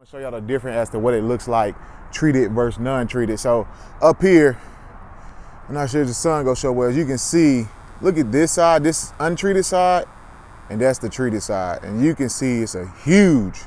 I'll show y'all the difference as to what it looks like treated versus non-treated. So up here, I'm not sure if the sun gonna show well, as you can see, look at this side, this untreated side, and that's the treated side. And you can see it's a huge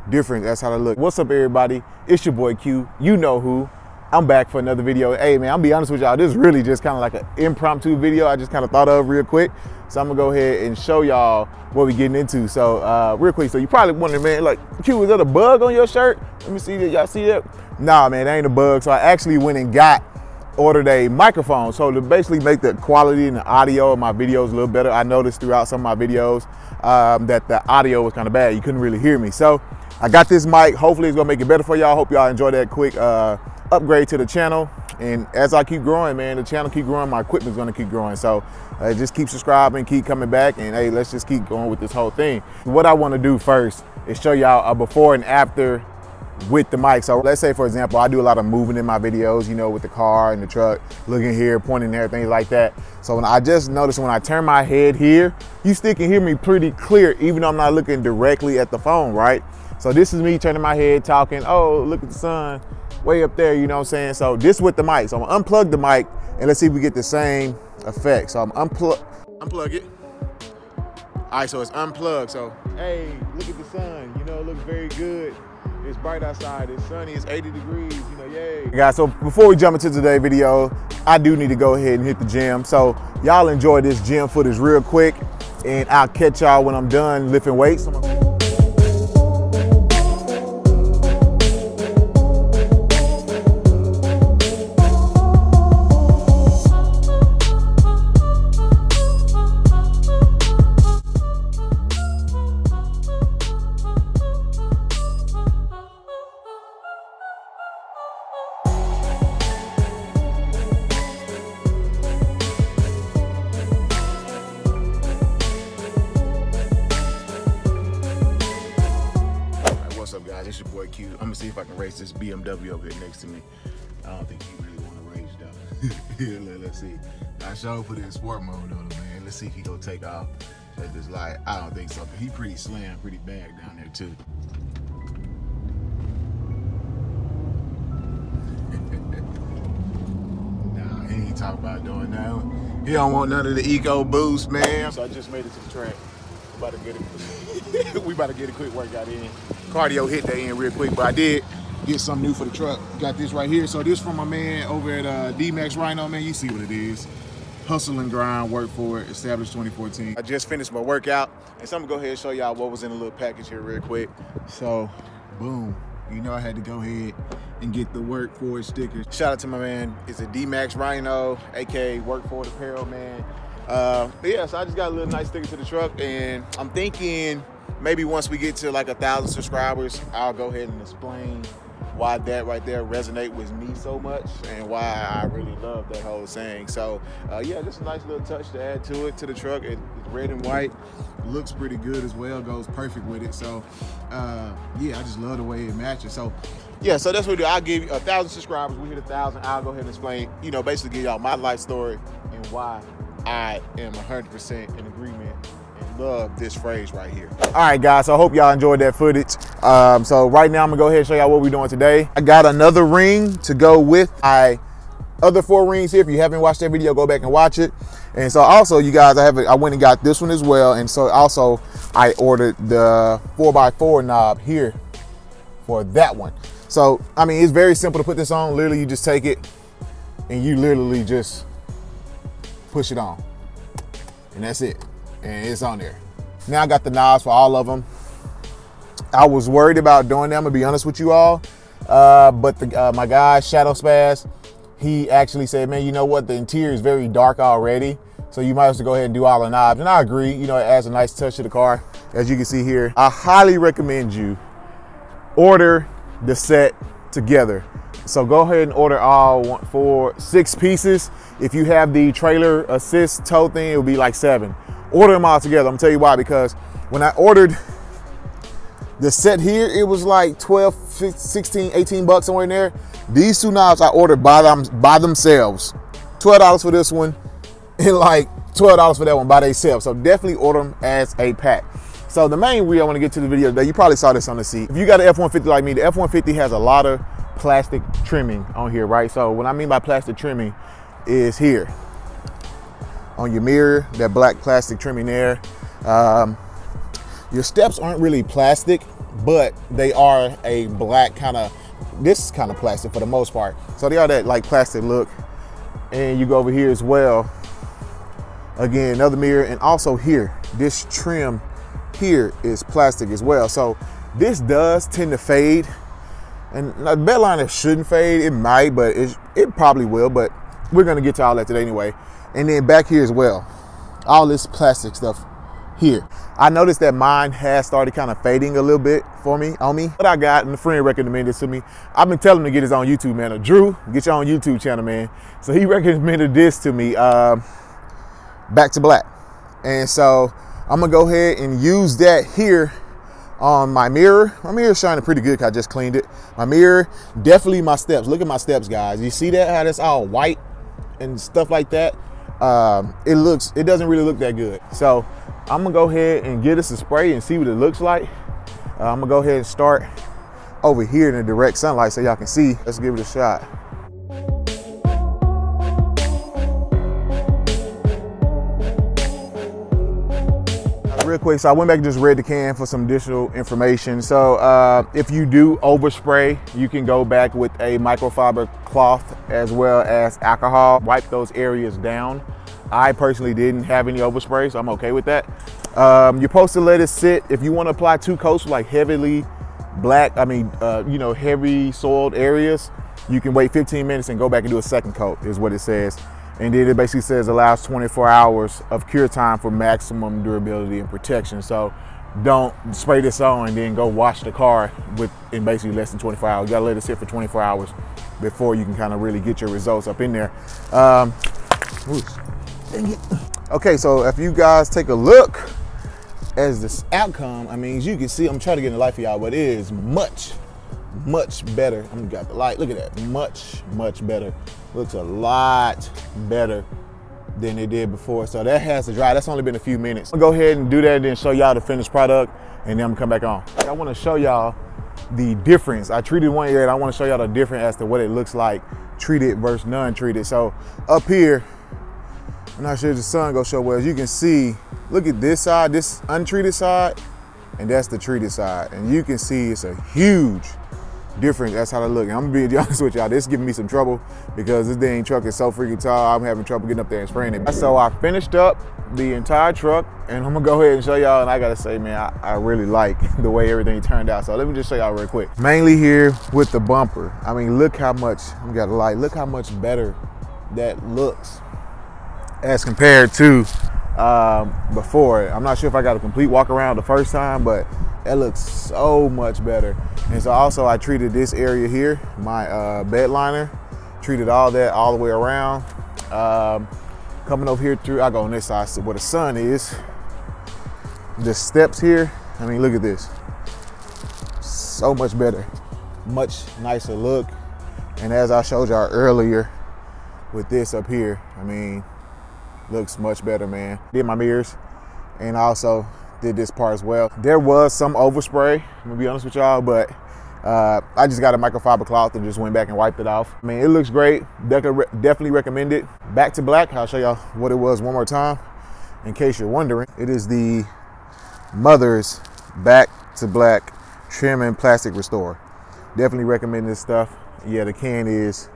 difference. That's how they look. What's up, everybody? It's your boy Q, you know who. I'm back for another video. Hey man, I'll be honest with y'all, this is really just kind of like an impromptu video I just kind of thought of real quick. So I'm gonna go ahead and show y'all what we're getting into. So real quick, so you probably wondering, man, like, Q, is that a bug on your shirt? Let me see that, y'all see that? Nah, man, that ain't a bug. So I actually went and ordered a microphone. So to basically make the quality and the audio of my videos a little better. I noticed throughout some of my videos that the audio was kind of bad. You couldn't really hear me. So I got this mic. Hopefully it's gonna make it better for y'all. Hope y'all enjoy that quick upgrade to the channel. And as I keep growing, man, the channel keep growing, my equipment's gonna keep growing. So just keep subscribing, keep coming back, and hey, let's just keep going with this whole thing. What I wanna do first is show y'all a before and after with the mic. So let's say, for example, I do a lot of moving in my videos, you know, with the car and the truck, looking here, pointing there, things like that. So when I just noticed when I turn my head here, you still can hear me pretty clear, even though I'm not looking directly at the phone, right? So this is me turning my head, talking, oh, look at the sun way up there, you know what I'm saying? So this with the mic. So I'm gonna unplug the mic and let's see if we get the same effect. So I'm unplug it. All right, so it's unplugged. So, hey, look at the sun, you know, it looks very good. It's bright outside, it's sunny, it's 80 degrees, you know, yay. Guys, so before we jump into today's video, I do need to go ahead and hit the gym. So y'all enjoy this gym footage real quick, and I'll catch y'all when I'm done lifting weights. What's up, guys? It's your boy Q. I'm gonna see if I can race this BMW over here next to me. I don't think he really want to race though. Let's see. I sure put it in sport mode on him, man. Let's see if he gonna take off at this light. I don't think so, but he pretty slim, pretty bad down there too. Nah, he ain't talking about doing that. He don't want none of the Eco Boost, man. So I just made it to the track. About to get it. We about to get a quick workout in. Cardio hit that in real quick, but I did get something new for the truck. Got this right here. So this from my man over at D-Max Rhino, man. You see what it is. Hustle and grind, work for it, established 2014. I just finished my workout, and so I'm gonna go ahead and show y'all what was in a little package here real quick. So, boom. You know I had to go ahead and get the work for it stickers. Shout out to my man. It's a D-Max Rhino, aka Work for It Apparel, man. But yeah, so I just got a little nice sticker to the truck, and I'm thinking maybe once we get to like 1,000 subscribers, I'll go ahead and explain why that right there resonate with me so much and why I really love that whole saying. So yeah, just a nice little touch to add to it, to the truck. It's red and white, looks pretty good as well, goes perfect with it. So yeah, I just love the way it matches. So yeah, so that's what we do. I'll give you 1,000 subscribers. We hit 1,000. I'll go ahead and explain, you know, basically give y'all my life story and why I am 100% in agreement and love this phrase right here. All right, guys, so I hope y'all enjoyed that footage. So right now I'm gonna go ahead and show y'all what we're doing today. I got another ring to go with my other 4 rings here. If you haven't watched that video, go back and watch it. And so also, you guys, I went and got this one as well. And so also I ordered the 4x4 knob here for that one. So, I mean, it's very simple to put this on. Literally, you just take it and you literally just push it on, and that's it, and it's on there. Now I got the knobs for all of them. I was worried about doing them, to be honest with you all, but my guy Shadow Spaz, he actually said, man, you know what, the interior is very dark already, so you might as well go ahead and do all the knobs. And I agree, you know, it adds a nice touch to the car. As you can see here, I highly recommend you order the set together. So go ahead and order all 6 pieces. If you have the trailer assist tow thing, it'll be like 7. Order them all together. I'm gonna tell you why, because when I ordered the set here, it was like 12, 15, 16, 18 bucks somewhere in there. These 2 knobs I ordered by themselves. $12 for this one and like $12 for that one by themselves. So definitely order them as a pack. So the main reason I want to get to the video today, you probably saw this on the seat. If you got an F-150 like me, the F-150 has a lot of plastic trimming on here, right? So what I mean by plastic trimming is here on your mirror, that black plastic trimming there. Your steps aren't really plastic, but they are a black kind of, this kind of plastic for the most part. So they are that like plastic look. And you go over here as well. Again, another mirror, and also here, this trim here is plastic as well. So this does tend to fade, and the bed liner shouldn't fade. It might, but it probably will, but we're gonna get to all that today anyway. And then back here as well, all this plastic stuff here. I noticed that mine has started kind of fading a little bit on me. What I got, and a friend recommended this to me. I've been telling him to get his own YouTube, man. Drew, get your own YouTube channel, man. So he recommended this to me, Back to Black. And so I'm gonna go ahead and use that here on my mirror. My mirror's shining pretty good because I just cleaned it. My mirror, definitely my steps. Look at my steps, guys. You see that, how that's all white and stuff like that? It doesn't really look that good. So I'm gonna go ahead and get us a spray and see what it looks like. I'm gonna go ahead and start over here in the direct sunlight so y'all can see. Let's give it a shot. Real quick, so I went back and just read the can for some additional information. So if you do overspray, you can go back with a microfiber cloth as well as alcohol. Wipe those areas down. I personally didn't have any overspray, so I'm okay with that. You're supposed to let it sit. If you want to apply 2 coats like heavily black, you know, heavy soiled areas, you can wait 15 minutes and go back and do a 2nd coat is what it says. And then it basically says allows 24 hours of cure time for maximum durability and protection. So don't spray this on and then go wash the car in basically less than 24 hours. You gotta let it sit for 24 hours before you can kind of really get your results up in there. Okay, so if you guys take a look as this outcome, I mean, as you can see, I'm trying to get in the light for y'all, but it is much better. I'm gonna got the light, look at that, much better. Looks a lot better than it did before. So that has to dry. That's only been a few minutes. I'll go ahead and do that and then show y'all the finished product, and then I'm gonna come back on. I wanna show y'all the difference. I treated one area and I wanna show y'all the difference as to what it looks like treated versus non-treated. So up here, I'm not sure if the sun gonna show well. As you can see, look at this side, this untreated side, and that's the treated side. And you can see it's a huge difference. That's how they look. And I'm gonna be honest with y'all, this is giving me some trouble because this dang truck is so freaking tall. I'm having trouble getting up there and spraying it. So I finished up the entire truck, and I'm gonna go ahead and show y'all. And I gotta say, man, I really like the way everything turned out. So let me just show y'all real quick. Mainly here with the bumper. I mean, look how much, we got a light, look how much better that looks as compared to before. I'm not sure if I got a complete walk around the first time, but it looks so much better. And so also I treated this area here, my bed liner, treated all that all the way around. Coming over here through, I go on this side where the sun is. The steps here, I mean, look at this. So much better, much nicer look. And as I showed y'all earlier with this up here, I mean, looks much better, man. Did my mirrors and also did this part as well. There was some overspray, I'm gonna be honest with y'all, but I just got a microfiber cloth and just went back and wiped it off. I mean, it looks great. Definitely recommend it. Back to Black, I'll show y'all what it was one more time in case you're wondering. It is the Mother's Back to Black Trim and Plastic Restore. Definitely recommend this stuff. Yeah, the can is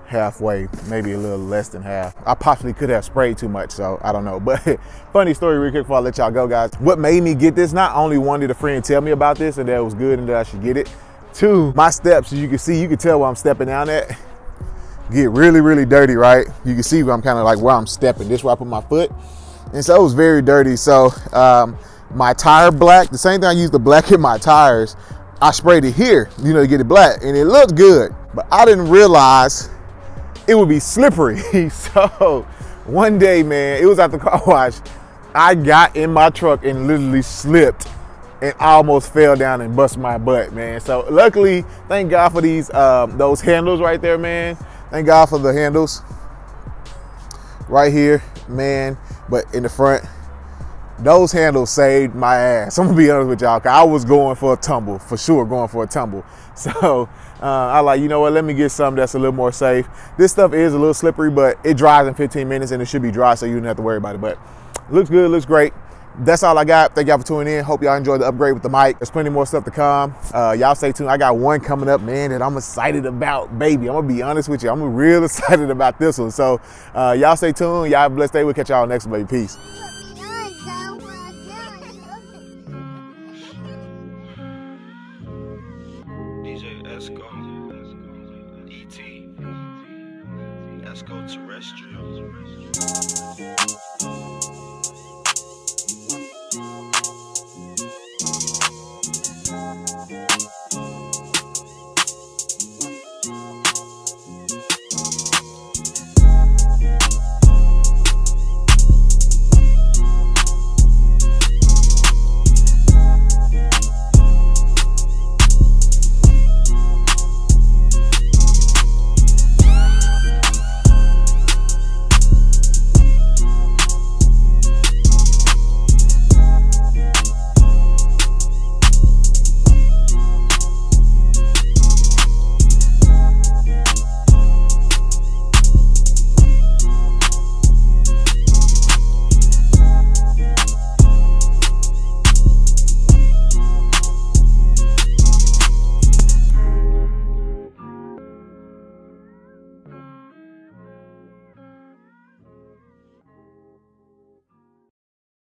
halfway, maybe a little less than half. I possibly could have sprayed too much, so I don't know. But funny story real quick before I let y'all go, guys. What made me get this, not only one did a friend tell me about this and that it was good and that I should get it, 2, my steps, as you can see, you can tell where I'm stepping down at, get really dirty, right? You can see where I'm kind of like where I'm stepping. This is where I put my foot. And so it was very dirty. So my tire black, the same thing I used to blacken my tires, I sprayed it here, you know, to get it black, and it looked good. But I didn't realize it would be slippery. So one day, man, it was at the car wash. I got in my truck and literally slipped and almost fell down and bust my butt, man. So luckily, thank God for these those handles right there, man. Thank God for the handles right here, man. But in the front, those handles saved my ass. I'm gonna be honest with y'all, cause I was going for a tumble, for sure going for a tumble. So I like, you know what, let me get something that's a little more safe. This stuff is a little slippery, but it dries in 15 minutes and it should be dry, so you don't have to worry about it. But looks good, looks great. That's all I got. Thank y'all for tuning in. Hope y'all enjoyed the upgrade with the mic. There's plenty more stuff to come. Y'all stay tuned. I got one coming up, man, that I'm excited about, baby. I'm gonna be honest with you. I'm real excited about this one. So y'all stay tuned. Y'all have a blessed day. We'll catch y'all next one, baby. Peace. DJ Esco, ET, Esco Terrestrial.